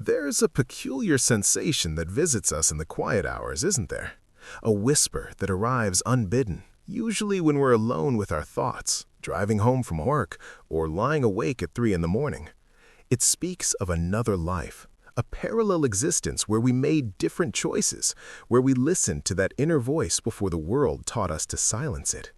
There's a peculiar sensation that visits us in the quiet hours, isn't there? A whisper that arrives unbidden, usually when we're alone with our thoughts, driving home from work, or lying awake at 3 in the morning. It speaks of another life, a parallel existence where we made different choices, where we listened to that inner voice before the world taught us to silence it.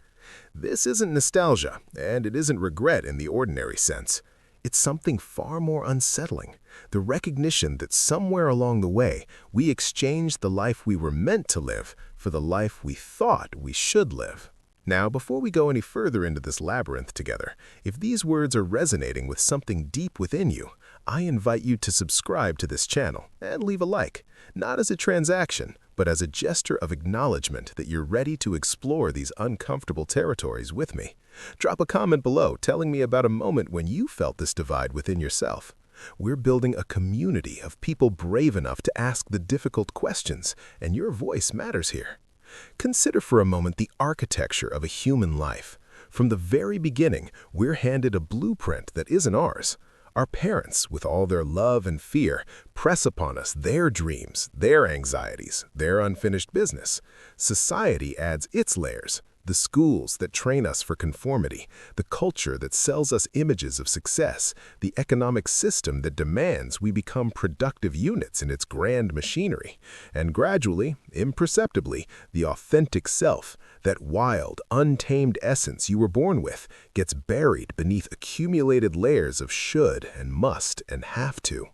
This isn't nostalgia, and it isn't regret in the ordinary sense. It's something far more unsettling, the recognition that somewhere along the way we exchanged the life we were meant to live for the life we thought we should live. Now, before we go any further into this labyrinth together, if these words are resonating with something deep within you, I invite you to subscribe to this channel and leave a like, not as a transaction, but as a gesture of acknowledgement that you're ready to explore these uncomfortable territories with me. Drop a comment below telling me about a moment when you felt this divide within yourself. We're building a community of people brave enough to ask the difficult questions, and your voice matters here. Consider for a moment the architecture of a human life. From the very beginning, we're handed a blueprint that isn't ours. Our parents, with all their love and fear, press upon us their dreams, their anxieties, their unfinished business. Society adds its layers, the schools that train us for conformity, the culture that sells us images of success, the economic system that demands we become productive units in its grand machinery, and gradually, imperceptibly, the authentic self, that wild, untamed essence you were born with, gets buried beneath accumulated layers of should and must and have to.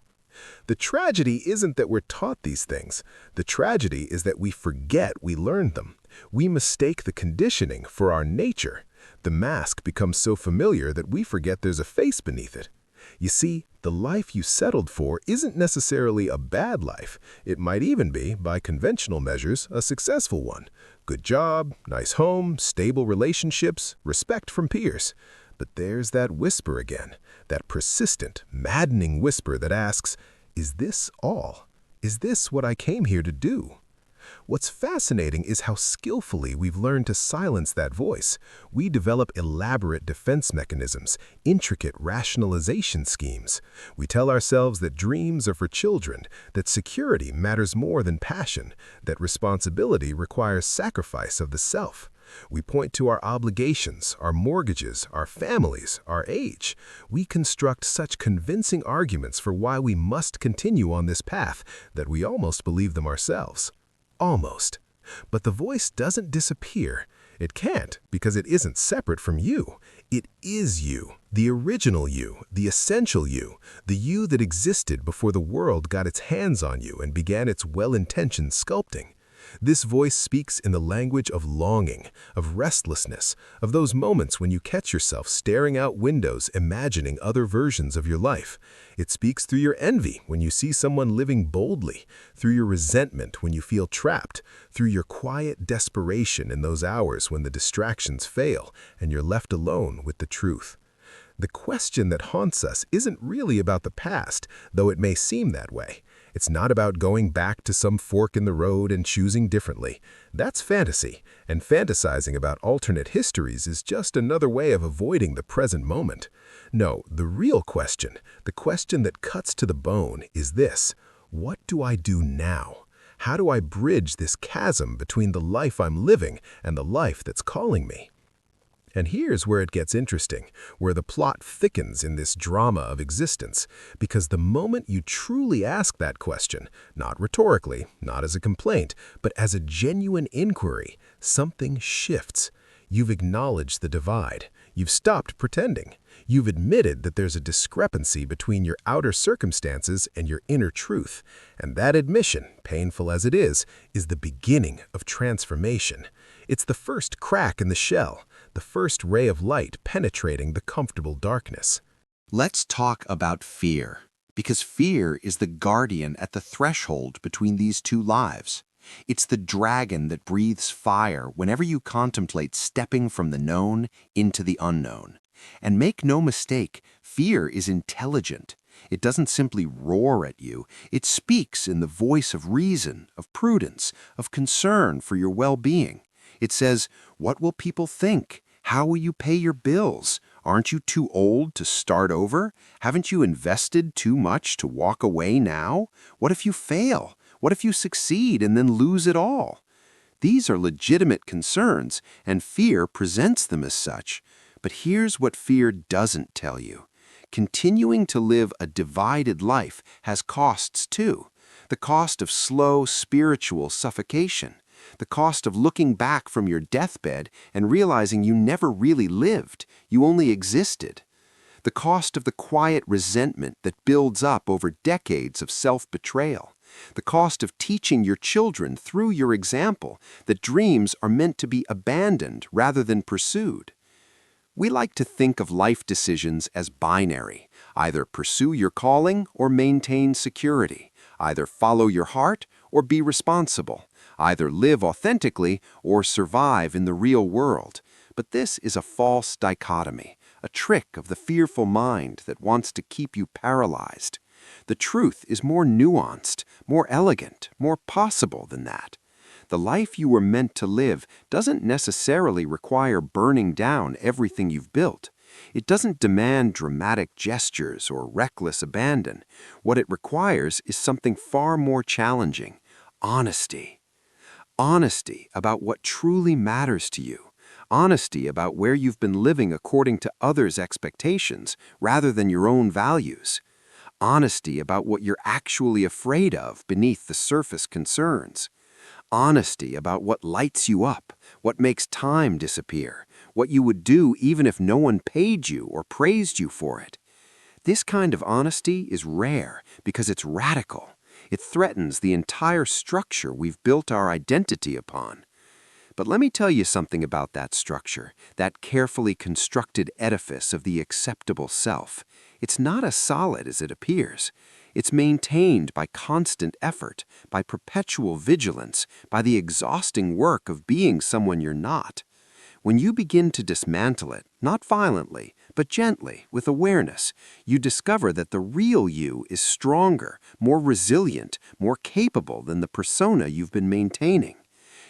The tragedy isn't that we're taught these things. The tragedy is that we forget we learned them. We mistake the conditioning for our nature. The mask becomes so familiar that we forget there's a face beneath it. You see, the life you settled for isn't necessarily a bad life. It might even be, by conventional measures, a successful one. Good job, nice home, stable relationships, respect from peers. But there's that whisper again, that persistent, maddening whisper that asks, is this all? Is this what I came here to do? What's fascinating is how skillfully we've learned to silence that voice. We develop elaborate defense mechanisms, intricate rationalization schemes. We tell ourselves that dreams are for children, that security matters more than passion, that responsibility requires sacrifice of the self. We point to our obligations, our mortgages, our families, our age. We construct such convincing arguments for why we must continue on this path that we almost believe them ourselves. Almost. But the voice doesn't disappear. It can't, because it isn't separate from you. It is you, the original you, the essential you, the you that existed before the world got its hands on you and began its well-intentioned sculpting. This voice speaks in the language of longing, of restlessness, of those moments when you catch yourself staring out windows imagining other versions of your life. It speaks through your envy when you see someone living boldly, through your resentment when you feel trapped, through your quiet desperation in those hours when the distractions fail and you're left alone with the truth. The question that haunts us isn't really about the past, though it may seem that way. It's not about going back to some fork in the road and choosing differently. That's fantasy, and fantasizing about alternate histories is just another way of avoiding the present moment. No, the real question, the question that cuts to the bone, is this: what do I do now? How do I bridge this chasm between the life I'm living and the life that's calling me? And here's where it gets interesting, where the plot thickens in this drama of existence, because the moment you truly ask that question, not rhetorically, not as a complaint, but as a genuine inquiry, something shifts. You've acknowledged the divide. You've stopped pretending. You've admitted that there's a discrepancy between your outer circumstances and your inner truth. And that admission, painful as it is the beginning of transformation. It's the first crack in the shell, the first ray of light penetrating the comfortable darkness. Let's talk about fear, because fear is the guardian at the threshold between these two lives. It's the dragon that breathes fire whenever you contemplate stepping from the known into the unknown. And make no mistake, fear is intelligent. It doesn't simply roar at you. It speaks in the voice of reason, of prudence, of concern for your well-being. It says, what will people think? How will you pay your bills? Aren't you too old to start over? Haven't you invested too much to walk away now? What if you fail? What if you succeed and then lose it all? These are legitimate concerns, and fear presents them as such. But here's what fear doesn't tell you. Continuing to live a divided life has costs too. The cost of slow spiritual suffocation. The cost of looking back from your deathbed and realizing you never really lived, you only existed. The cost of the quiet resentment that builds up over decades of self-betrayal. The cost of teaching your children through your example that dreams are meant to be abandoned rather than pursued. We like to think of life decisions as binary. Either pursue your calling or maintain security. Either follow your heart or be responsible. Either live authentically or survive in the real world. But this is a false dichotomy, a trick of the fearful mind that wants to keep you paralyzed. The truth is more nuanced, more elegant, more possible than that. The life you were meant to live doesn't necessarily require burning down everything you've built. It doesn't demand dramatic gestures or reckless abandon. What it requires is something far more challenging: honesty. Honesty about what truly matters to you. Honesty about where you've been living according to others' expectations rather than your own values. Honesty about what you're actually afraid of beneath the surface concerns. Honesty about what lights you up, what makes time disappear, what you would do even if no one paid you or praised you for it. This kind of honesty is rare because it's radical. It threatens the entire structure we've built our identity upon. But let me tell you something about that structure, that carefully constructed edifice of the acceptable self. It's not as solid as it appears. It's maintained by constant effort, by perpetual vigilance, by the exhausting work of being someone you're not. When you begin to dismantle it, not violently, but gently, with awareness, you discover that the real you is stronger, more resilient, more capable than the persona you've been maintaining.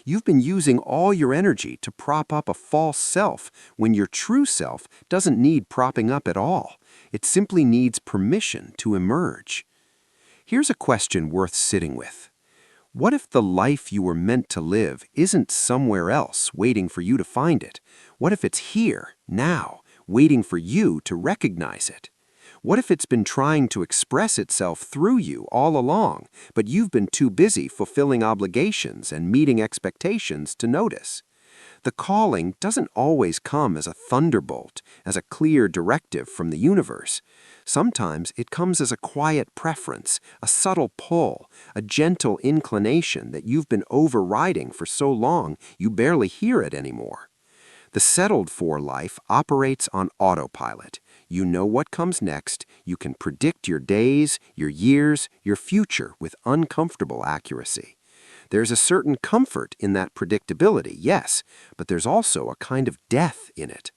You've been using all your energy to prop up a false self when your true self doesn't need propping up at all. It simply needs permission to emerge. Here's a question worth sitting with. What if the life you were meant to live isn't somewhere else waiting for you to find it? What if it's here, now, waiting for you to recognize it? What if it's been trying to express itself through you all along, but you've been too busy fulfilling obligations and meeting expectations to notice? The calling doesn't always come as a thunderbolt, as a clear directive from the universe. Sometimes it comes as a quiet preference, a subtle pull, a gentle inclination that you've been overriding for so long you barely hear it anymore. The settled-for life operates on autopilot. You know what comes next. You can predict your days, your years, your future with uncomfortable accuracy. There's a certain comfort in that predictability, yes, but there's also a kind of death in it.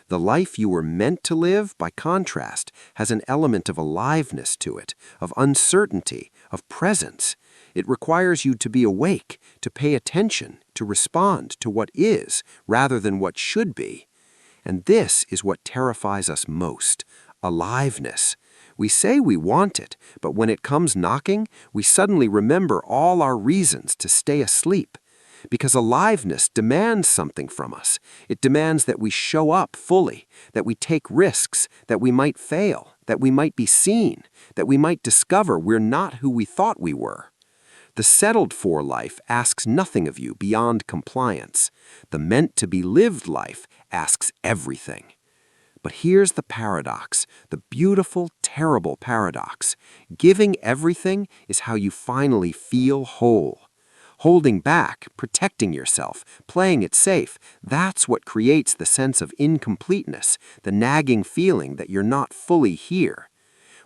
The life you were meant to live, by contrast, has an element of aliveness to it, of uncertainty, of presence. It requires you to be awake, to pay attention, to respond to what is rather than what should be. And this is what terrifies us most: aliveness. We say we want it, but when it comes knocking, we suddenly remember all our reasons to stay asleep. Because aliveness demands something from us. It demands that we show up fully, that we take risks, that we might fail, that we might be seen, that we might discover we're not who we thought we were. The settled-for life asks nothing of you beyond compliance. The meant-to-be-lived life asks everything. But here's the paradox, the beautiful, terrible paradox. Giving everything is how you finally feel whole. Holding back, protecting yourself, playing it safe, that's what creates the sense of incompleteness, the nagging feeling that you're not fully here.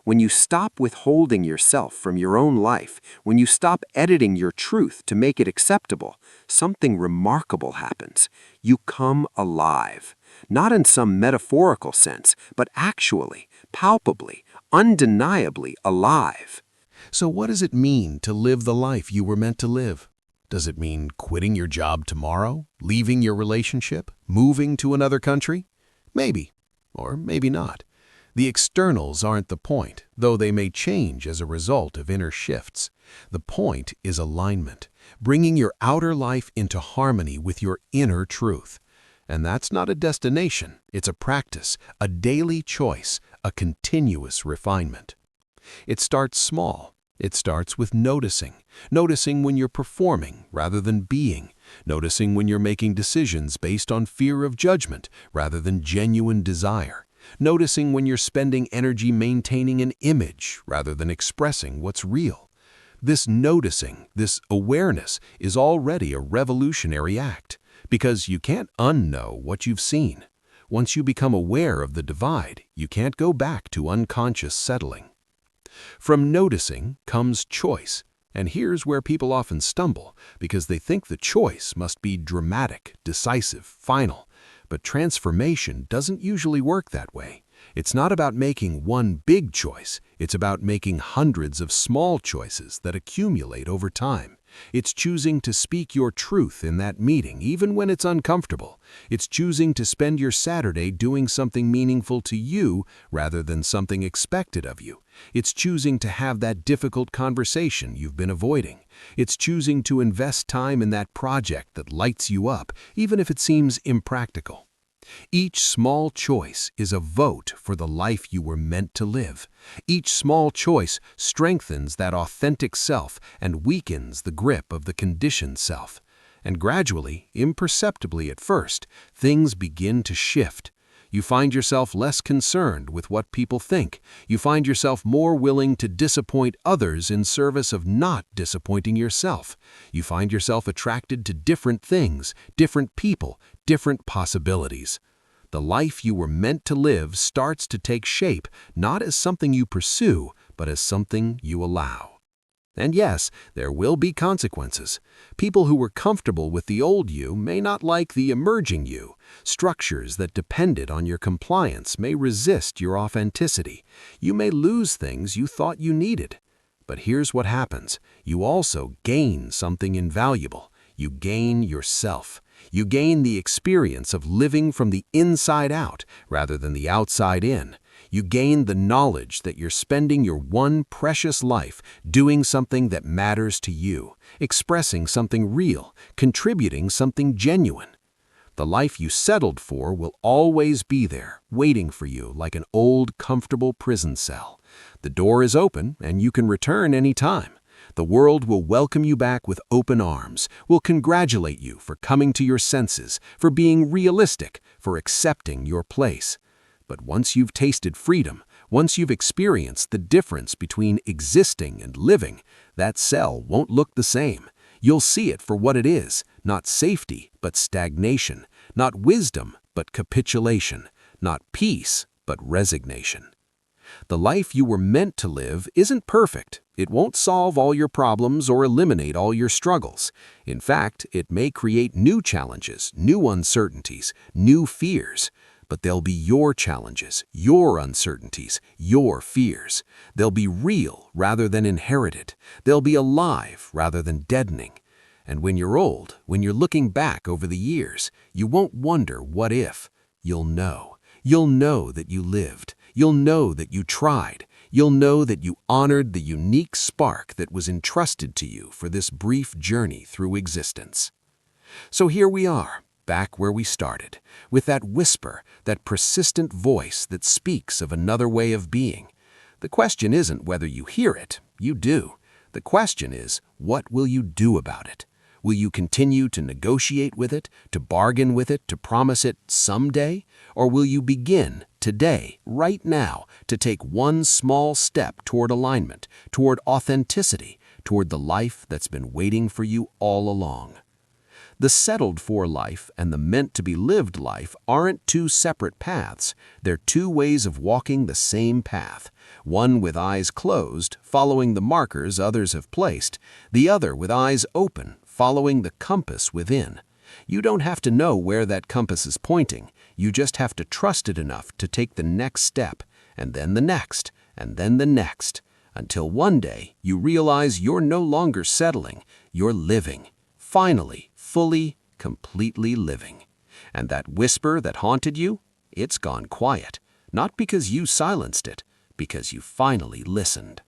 When you stop withholding yourself from your own life, when you stop editing your truth to make it acceptable, something remarkable happens. You come alive. Not in some metaphorical sense, but actually, palpably, undeniably alive. So what does it mean to live the life you were meant to live? Does it mean quitting your job tomorrow, leaving your relationship, moving to another country? Maybe. or maybe not. The externals aren't the point, though they may change as a result of inner shifts. The point is alignment, bringing your outer life into harmony with your inner truth. And that's not a destination, it's a practice, a daily choice, a continuous refinement. It starts small. It starts with noticing when you're performing rather than being, noticing when you're making decisions based on fear of judgment rather than genuine desire, noticing when you're spending energy maintaining an image rather than expressing what's real. This noticing, this awareness, is already a revolutionary act, because you can't unknow what you've seen. Once you become aware of the divide, you can't go back to unconscious settling. From noticing comes choice, and here's where people often stumble, because they think the choice must be dramatic, decisive, final. But transformation doesn't usually work that way. It's not about making one big choice, it's about making hundreds of small choices that accumulate over time. It's choosing to speak your truth in that meeting, even when it's uncomfortable. It's choosing to spend your Saturday doing something meaningful to you rather than something expected of you. It's choosing to have that difficult conversation you've been avoiding. It's choosing to invest time in that project that lights you up, even if it seems impractical. Each small choice is a vote for the life you were meant to live. Each small choice strengthens that authentic self and weakens the grip of the conditioned self. And gradually, imperceptibly at first, things begin to shift. You find yourself less concerned with what people think. You find yourself more willing to disappoint others in service of not disappointing yourself. You find yourself attracted to different things, different people, different possibilities. The life you were meant to live starts to take shape, not as something you pursue, but as something you allow. And yes, there will be consequences. People who were comfortable with the old you may not like the emerging you. Structures that depended on your compliance may resist your authenticity. You may lose things you thought you needed. But here's what happens. You also gain something invaluable. You gain yourself. You gain the experience of living from the inside out rather than the outside in. You gain the knowledge that you're spending your one precious life doing something that matters to you, expressing something real, contributing something genuine. The life you settled for will always be there, waiting for you like an old, comfortable prison cell. The door is open and you can return any time. The world will welcome you back with open arms, will congratulate you for coming to your senses, for being realistic, for accepting your place. But once you've tasted freedom, once you've experienced the difference between existing and living, that cell won't look the same. You'll see it for what it is, not safety, but stagnation, not wisdom, but capitulation, not peace, but resignation. The life you were meant to live isn't perfect. It won't solve all your problems or eliminate all your struggles. In fact, it may create new challenges, new uncertainties, new fears. But they'll be your challenges, your uncertainties, your fears. They'll be real rather than inherited. They'll be alive rather than deadening. And when you're old, when you're looking back over the years, you won't wonder what if. You'll know. You'll know that you lived. You'll know that you tried. You'll know that you honored the unique spark that was entrusted to you for this brief journey through existence. So here we are, back where we started, with that whisper, that persistent voice that speaks of another way of being. The question isn't whether you hear it, you do. The question is, what will you do about it? Will you continue to negotiate with it, to bargain with it, to promise it someday? Or will you begin, today, right now, to take one small step toward alignment, toward authenticity, toward the life that's been waiting for you all along? The settled-for life and the meant-to-be-lived life aren't two separate paths. They're two ways of walking the same path. One with eyes closed, following the markers others have placed. The other with eyes open, following the compass within. You don't have to know where that compass is pointing. You just have to trust it enough to take the next step, and then the next, and then the next, until one day you realize you're no longer settling, you're living. Finally, fully, completely living. And that whisper that haunted you, it's gone quiet. not because you silenced it, because you finally listened.